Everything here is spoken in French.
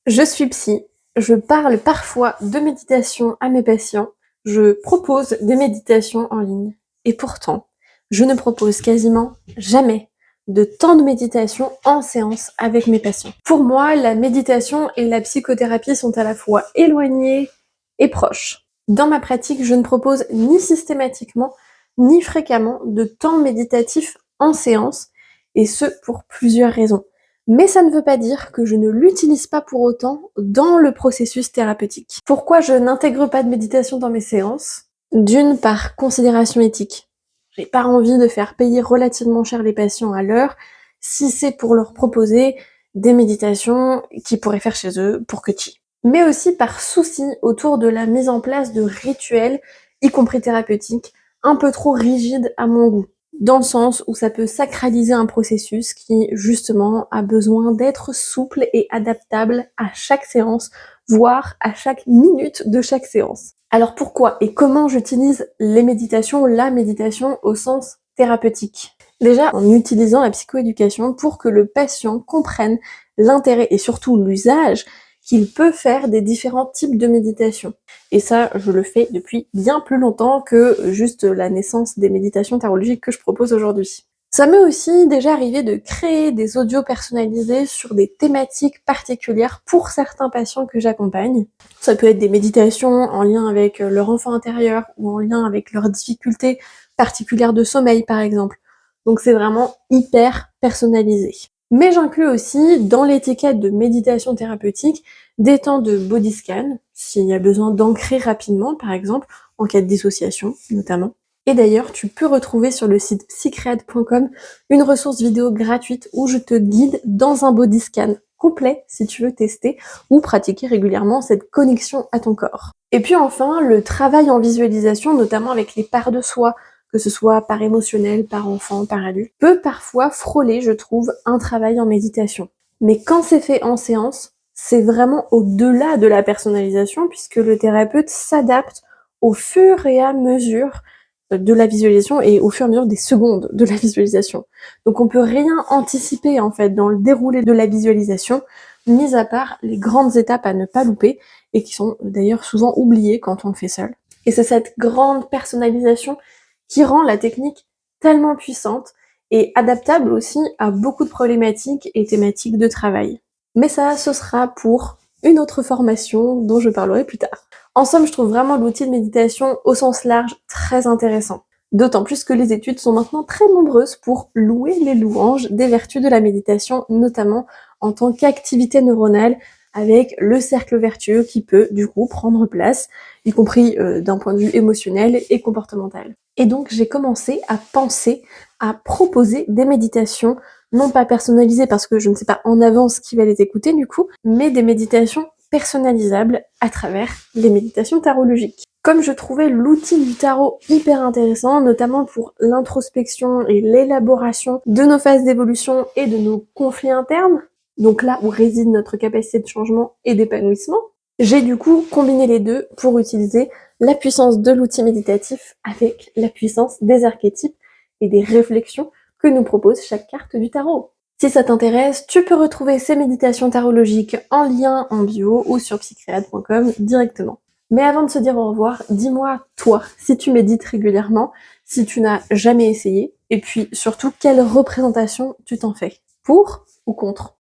Je suis psy, je parle parfois de méditation à mes patients, je propose des méditations en ligne. Et pourtant, je ne propose quasiment jamais de temps de méditation en séance avec mes patients. Pour moi, la méditation et la psychothérapie sont à la fois éloignées et proches. Dans ma pratique, je ne propose ni systématiquement ni fréquemment de temps méditatif en séance, et ce pour plusieurs raisons. Mais ça ne veut pas dire que je ne l'utilise pas pour autant dans le processus thérapeutique. Pourquoi je n'intègre pas de méditation dans mes séances? D'une, par considération éthique. J'ai pas envie de faire payer relativement cher les patients à l'heure si c'est pour leur proposer des méditations qu'ils pourraient faire chez eux pour que chi. Mais aussi par souci autour de la mise en place de rituels, y compris thérapeutiques, un peu trop rigides à mon goût. Dans le sens où ça peut sacraliser un processus qui, justement, a besoin d'être souple et adaptable à chaque séance, voire à chaque minute de chaque séance. Alors pourquoi et comment j'utilise les méditations, la méditation au sens thérapeutique? Déjà, en utilisant la psychoéducation pour que le patient comprenne l'intérêt et surtout l'usage qu'il peut faire des différents types de méditation. Et ça, je le fais depuis bien plus longtemps que juste la naissance des méditations tarologiques que je propose aujourd'hui. Ça m'est aussi déjà arrivé de créer des audios personnalisés sur des thématiques particulières pour certains patients que j'accompagne. Ça peut être des méditations en lien avec leur enfant intérieur ou en lien avec leurs difficultés particulières de sommeil par exemple. Donc c'est vraiment hyper personnalisé. Mais j'inclus aussi dans l'étiquette de méditation thérapeutique des temps de body scan, s'il y a besoin d'ancrer rapidement, par exemple, en cas de dissociation, notamment. Et d'ailleurs, tu peux retrouver sur le site psycred.com une ressource vidéo gratuite où je te guide dans un body scan complet si tu veux tester ou pratiquer régulièrement cette connexion à ton corps. Et puis enfin, le travail en visualisation, notamment avec les parts de soi, que ce soit par émotionnel, par enfant, par adulte, peut parfois frôler, je trouve, un travail en méditation. Mais quand c'est fait en séance, c'est vraiment au-delà de la personnalisation puisque le thérapeute s'adapte au fur et à mesure de la visualisation et au fur et à mesure des secondes de la visualisation. Donc on peut rien anticiper en fait dans le déroulé de la visualisation, mis à part les grandes étapes à ne pas louper et qui sont d'ailleurs souvent oubliées quand on le fait seul. Et c'est cette grande personnalisation qui rend la technique tellement puissante et adaptable aussi à beaucoup de problématiques et thématiques de travail. Mais ça, ce sera pour une autre formation dont je parlerai plus tard. En somme, je trouve vraiment l'outil de méditation au sens large très intéressant. D'autant plus que les études sont maintenant très nombreuses pour louer les louanges des vertus de la méditation, notamment en tant qu'activité neuronale, avec le cercle vertueux qui peut du coup prendre place, y compris d'un point de vue émotionnel et comportemental. Et donc j'ai commencé à penser à proposer des méditations, non pas personnalisées parce que je ne sais pas en avance qui va les écouter du coup, mais des méditations personnalisables à travers les méditations tarologiques. Comme je trouvais l'outil du tarot hyper intéressant, notamment pour l'introspection et l'élaboration de nos phases d'évolution et de nos conflits internes, donc là où réside notre capacité de changement et d'épanouissement, j'ai du coup combiné les deux pour utiliser la puissance de l'outil méditatif avec la puissance des archétypes et des réflexions que nous propose chaque carte du tarot. Si ça t'intéresse, tu peux retrouver ces méditations tarologiques en lien en bio ou sur psycreade.com directement. Mais avant de se dire au revoir, dis-moi, toi, si tu médites régulièrement, si tu n'as jamais essayé, et puis surtout, quelle représentation tu t'en fais? Pour ou contre?